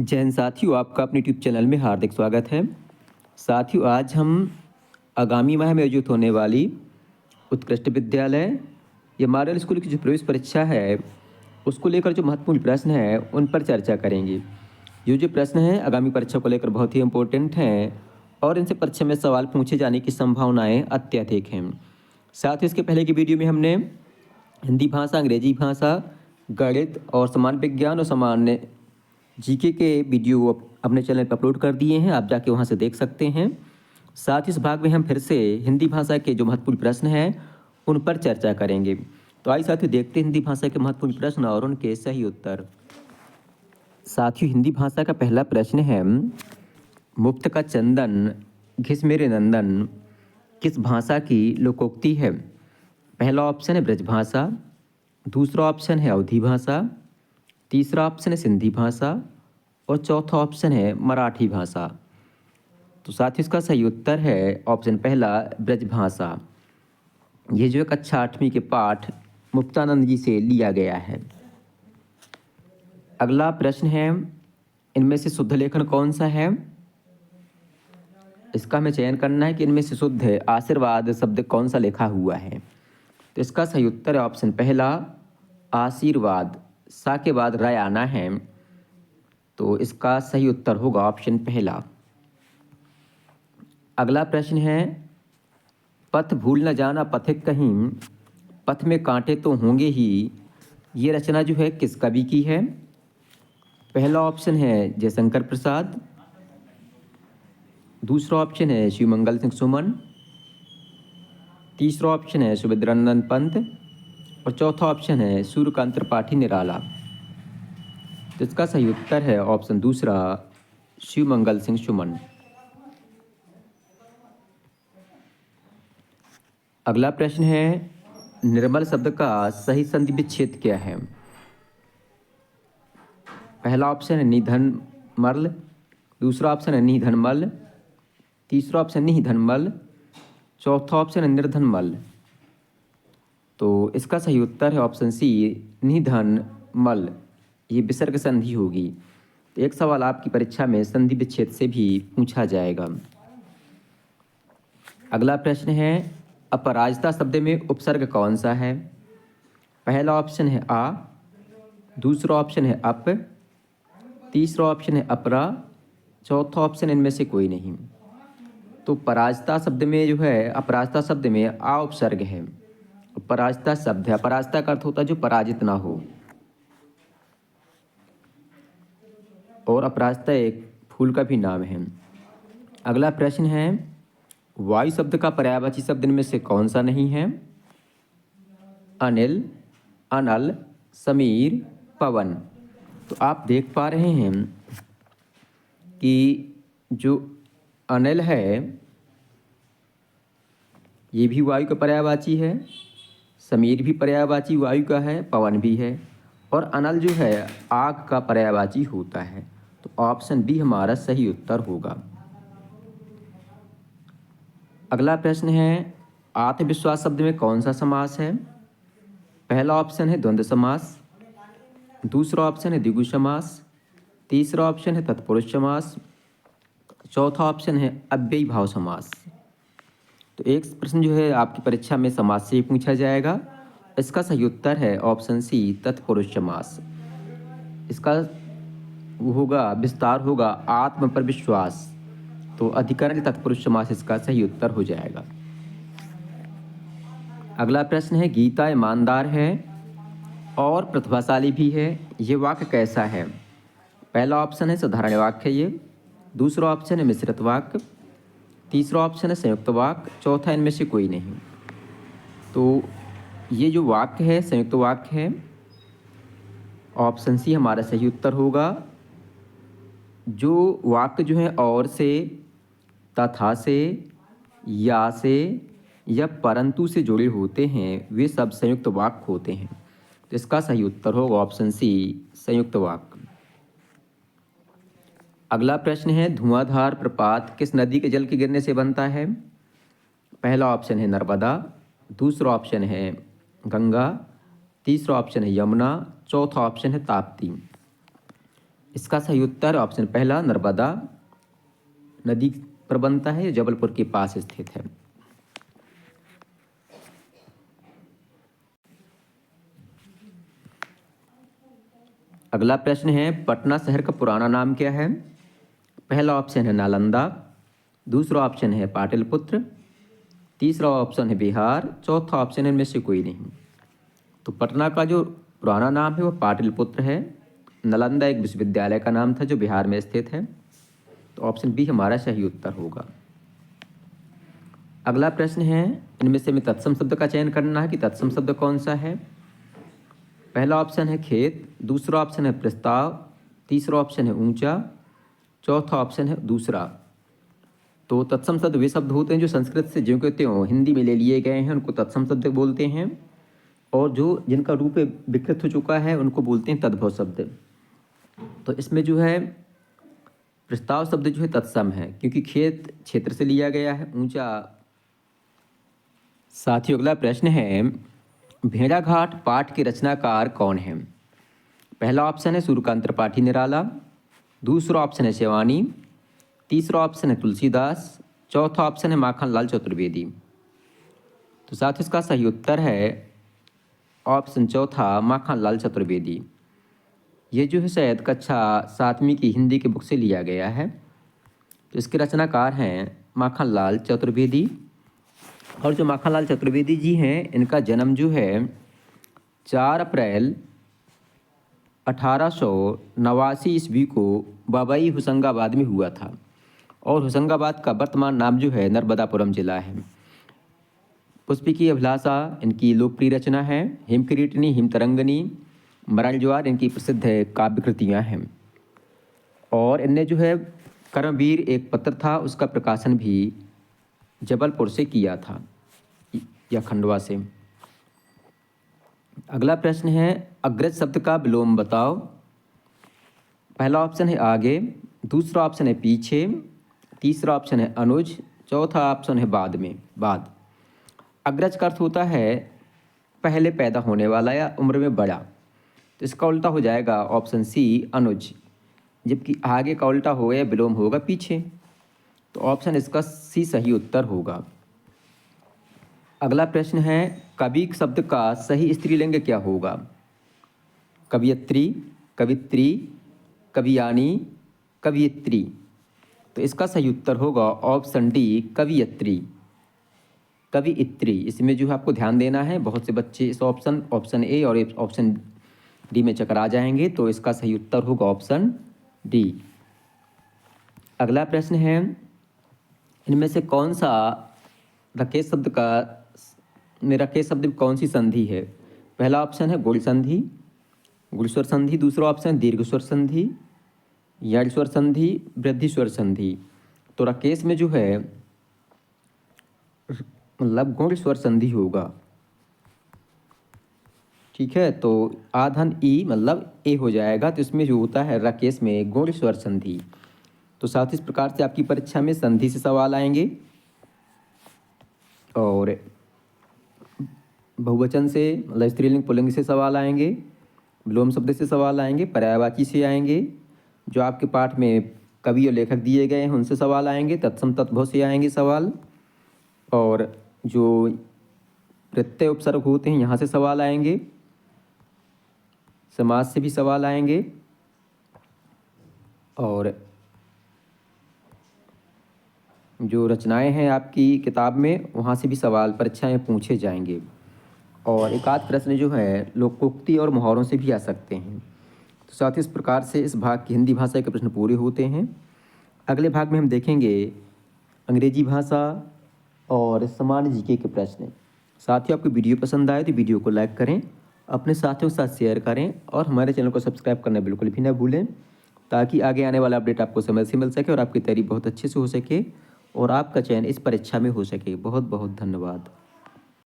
जय हिंद साथियों, आपका अपने यूट्यूब चैनल में हार्दिक स्वागत है। साथियों, आज हम आगामी माह में आयोजित होने वाली उत्कृष्ट विद्यालय या मॉडल स्कूल की जो प्रवेश परीक्षा है, उसको लेकर जो महत्वपूर्ण प्रश्न है उन पर चर्चा करेंगे। ये जो प्रश्न हैं आगामी परीक्षा को लेकर बहुत ही इम्पोर्टेंट हैं और इनसे परीक्षा में सवाल पूछे जाने की संभावनाएँ अत्यधिक हैं। साथ ही इसके पहले की वीडियो में हमने हिंदी भाषा, अंग्रेजी भाषा, गणित और सामान्य विज्ञान और सामान्य जीके के वीडियो अपने चैनल पर अपलोड कर दिए हैं, आप जाके वहां से देख सकते हैं। साथ ही इस भाग में हम फिर से हिंदी भाषा के जो महत्वपूर्ण प्रश्न हैं उन पर चर्चा करेंगे। तो आइए साथियों देखते हैं हिंदी भाषा के महत्वपूर्ण प्रश्न और उनके सही उत्तर। साथियों, हिंदी भाषा का पहला प्रश्न है, मुफ्त का चंदन घिस मेरे नंदन किस भाषा की लोकोक्ति है? पहला ऑप्शन है ब्रजभाषा, दूसरा ऑप्शन है अवधी भाषा, तीसरा ऑप्शन है सिंधी भाषा और चौथा ऑप्शन है मराठी भाषा। तो साथियों इसका सही उत्तर है ऑप्शन पहला ब्रजभाषा। ये जो है कक्षा 8वीं के पाठ मुक्तानंद जी से लिया गया है। अगला प्रश्न है, इनमें से शुद्ध लेखन कौन सा है? इसका हमें चयन करना है कि इनमें से शुद्ध है आशीर्वाद शब्द कौन सा लिखा हुआ है। तो इसका सही उत्तर है ऑप्शन पहला आशीर्वाद। सा के बाद राय आना है, तो इसका सही उत्तर होगा ऑप्शन पहला। अगला प्रश्न है, पथ भूल न जाना पथिक कहीं, पथ में कांटे तो होंगे ही, ये रचना जो है किस कवि की है? पहला ऑप्शन है जयशंकर प्रसाद, दूसरा ऑप्शन है शिवमंगल सिंह सुमन, तीसरा ऑप्शन है सुभद्रानंद पंत और चौथा ऑप्शन है सूर्यकांत त्रिपाठी निराला। तो इसका सही उत्तर है ऑप्शन दूसरा शिवमंगल सिंह सुमन। अगला प्रश्न है, निर्मल शब्द का सही संधि विच्छेद क्या है? पहला ऑप्शन है निधन मर्ल, दूसरा ऑप्शन है निधन मल, तीसरा ऑप्शन निधन मल, चौथा ऑप्शन है निर्धन मल। तो इसका सही उत्तर है ऑप्शन सी निधन मल। ये विसर्ग संधि होगी। तो एक सवाल आपकी परीक्षा में संधि विच्छेद से भी पूछा जाएगा। अगला प्रश्न है, अपराजिता शब्द में उपसर्ग कौन सा है? पहला ऑप्शन है आ, दूसरा ऑप्शन है अप, तीसरा ऑप्शन है अपरा, चौथा ऑप्शन इनमें से कोई नहीं। तो पराजिता शब्द में जो है अपराजिता शब्द में आ उपसर्ग है। पराजिता शब्द है, अपराजिता का अर्थ होता है जो पराजित ना हो, और अपराजिता एक फूल का भी नाम है। अगला प्रश्न है, वायु शब्द का पर्यायवाची शब्द इनमें से कौन सा नहीं है? अनिल, अनल, समीर, पवन। तो आप देख पा रहे हैं कि जो अनिल है ये भी वायु का पर्यायवाची है, समीर भी पर्यायवाची वायु का है, पवन भी है, और अनल जो है आग का पर्यायवाची होता है। तो ऑप्शन बी हमारा सही उत्तर होगा। अगला प्रश्न है, आत्मविश्वास शब्द में कौन सा समास है? पहला ऑप्शन है द्वंद्व समास, दूसरा ऑप्शन है द्विगु समास, तीसरा ऑप्शन है तत्पुरुष समास, चौथा ऑप्शन है अव्ययी भाव समास। तो एक प्रश्न जो है आपकी परीक्षा में समास से ही पूछा जाएगा। इसका सही उत्तर है ऑप्शन सी तत्पुरुष समास। इसका वो होगा विस्तार होगा आत्म पर विश्वास, तो अधिकरण तत्पुरुष समास इसका सही उत्तर हो जाएगा। अगला प्रश्न है, गीता ईमानदार है और प्रतिभाशाली भी है, ये वाक्य कैसा है? पहला ऑप्शन है साधारण वाक्य ये, दूसरा ऑप्शन है मिश्रित वाक्य, तीसरा ऑप्शन है संयुक्त वाक्य, चौथा इनमें से कोई नहीं। तो ये जो वाक्य है संयुक्त वाक्य है, ऑप्शन सी हमारा सही उत्तर होगा। जो वाक्य जो है और से, तथा से, या से या परंतु से जुड़े होते हैं वे सब संयुक्त वाक्य होते हैं। तो इसका सही उत्तर होगा ऑप्शन सी संयुक्त वाक्य। अगला प्रश्न है, धुआंधार प्रपात किस नदी के जल के गिरने से बनता है? पहला ऑप्शन है नर्मदा, दूसरा ऑप्शन है गंगा, तीसरा ऑप्शन है यमुना, चौथा ऑप्शन है ताप्ती। इसका सही उत्तर ऑप्शन पहला नर्मदा नदी पर बनता है, जबलपुर के पास स्थित है। अगला प्रश्न है, पटना शहर का पुराना नाम क्या है? पहला ऑप्शन है नालंदा, दूसरा ऑप्शन है पाटलिपुत्र, तीसरा ऑप्शन है बिहार, चौथा ऑप्शन है इनमें से कोई नहीं। तो पटना का जो पुराना नाम है वो पाटलिपुत्र है। नालंदा एक विश्वविद्यालय का नाम था जो बिहार में स्थित है। तो ऑप्शन बी हमारा सही उत्तर होगा। अगला प्रश्न है, इनमें से हमें तत्सम शब्द का चयन करना है कि तत्सम शब्द कौन सा है। पहला ऑप्शन है खेत, दूसरा ऑप्शन है प्रस्ताव, तीसरा ऑप्शन है ऊंचा, चौथा ऑप्शन है दूसरा। तो तत्सम शब्द वे शब्द होते हैं जो संस्कृत से जो कहते हो हिंदी में ले लिए गए हैं, उनको तत्सम शब्द बोलते हैं। और जो जिनका रूप विकृत हो चुका है उनको बोलते हैं तद्भव शब्द। तो इसमें जो है प्रस्ताव शब्द जो है तत्सम है, क्योंकि खेत क्षेत्र से लिया गया है, ऊंचा। साथियों अगला प्रश्न है, भेड़ाघाट पाठ के रचनाकार कौन है? पहला ऑप्शन है सूर्यकांत त्रिपाठी निराला, दूसरा ऑप्शन है शिवानी, तीसरा ऑप्शन है तुलसीदास, चौथा ऑप्शन है माखनलाल चतुर्वेदी। तो साथियों इसका सही उत्तर है ऑप्शन चौथा माखनलाल चतुर्वेदी। ये जो है शायद कक्षा 7वीं की हिंदी की बुक से लिया गया है। तो इसके रचनाकार हैं माखनलाल चतुर्वेदी। और जो माखनलाल चतुर्वेदी जी हैं, इनका जन्म जो है 4 अप्रैल 1889 ईस्वी को बबई होशंगाबाद में हुआ था। और होशंगाबाद का वर्तमान नाम जो है नर्मदापुरम जिला है। पुष्प की अभिलाषा इनकी लोकप्रिय रचना है। हिमकिरीटिनी, हिमतरंगिनी, मरण ज्वार इनकी प्रसिद्ध काव्य कृतियाँ हैं। और इनने जो है कर्मवीर एक पत्र था, उसका प्रकाशन भी जबलपुर से किया था या खंडवा से। अगला प्रश्न है, अग्रज शब्द का विलोम बताओ। पहला ऑप्शन है आगे, दूसरा ऑप्शन है पीछे, तीसरा ऑप्शन है अनुज, चौथा ऑप्शन है बाद में, बाद। अग्रज का अर्थ होता है पहले पैदा होने वाला या उम्र में बड़ा। तो इसका उल्टा हो जाएगा ऑप्शन सी अनुज, जबकि आगे का उल्टा हो या विलोम होगा पीछे। तो ऑप्शन इसका सी सही उत्तर होगा। अगला प्रश्न है, कवि शब्द का सही स्त्रीलिंग क्या होगा? कवियत्री, कवित्री, कवियानी, कवियत्री। तो इसका सही उत्तर होगा ऑप्शन डी कवियत्री, कवियत्री। इसमें जो है आपको ध्यान देना है, बहुत से बच्चे इस ऑप्शन ए और ऑप्शन डी में चकरा जाएंगे। तो इसका सही उत्तर होगा ऑप्शन डी। अगला प्रश्न है, इनमें से कौन सा रकेश शब्द का रकेश शब्द में कौन सी संधि है? पहला ऑप्शन है गुण संधि, गुणस्वर संधि, दूसरा ऑप्शन दीर्घ स्वर संधि, यण स्वर संधि, वृद्धि स्वर संधि। तो रकेश में जो है मतलब गुण स्वर संधि होगा। ठीक है, तो आधन ई मतलब ए हो जाएगा। तो इसमें जो होता है रकेश में गुण स्वर संधि। तो साथ इस प्रकार से आपकी परीक्षा में संधि से सवाल आएंगे और बहुवचन से मतलब स्त्रीलिंग पुल्लिंग से सवाल आएंगे, विलोम शब्द से सवाल आएंगे, पर्यायवाची से आएंगे, जो आपके पाठ में कवि और लेखक दिए गए हैं उनसे सवाल आएंगे, तत्सम तत्भव से आएंगे सवाल, और जो प्रत्यय उपसर्ग होते हैं यहाँ से सवाल आएंगे, समाज से भी सवाल आएंगे, और जो रचनाएं हैं आपकी किताब में वहाँ से भी सवाल परीक्षा में पूछे जाएंगे। और एक आध प्रश्न जो है लोकोक्ति और मुहावरों से भी आ सकते हैं। तो साथ ही इस प्रकार से इस भाग की हिंदी भाषा के प्रश्न पूरे होते हैं। अगले भाग में हम देखेंगे अंग्रेजी भाषा और सामान्य जीके के प्रश्न। साथियों आपको वीडियो पसंद आए तो वीडियो को लाइक करें, अपने साथियों के साथ शेयर करें और हमारे चैनल को सब्सक्राइब करना बिल्कुल भी ना भूलें, ताकि आगे आने वाला अपडेट आपको समय से मिल सके और आपकी तैयारी बहुत अच्छे से हो सके और आपका चयन इस परीक्षा में हो सके। बहुत बहुत धन्यवाद।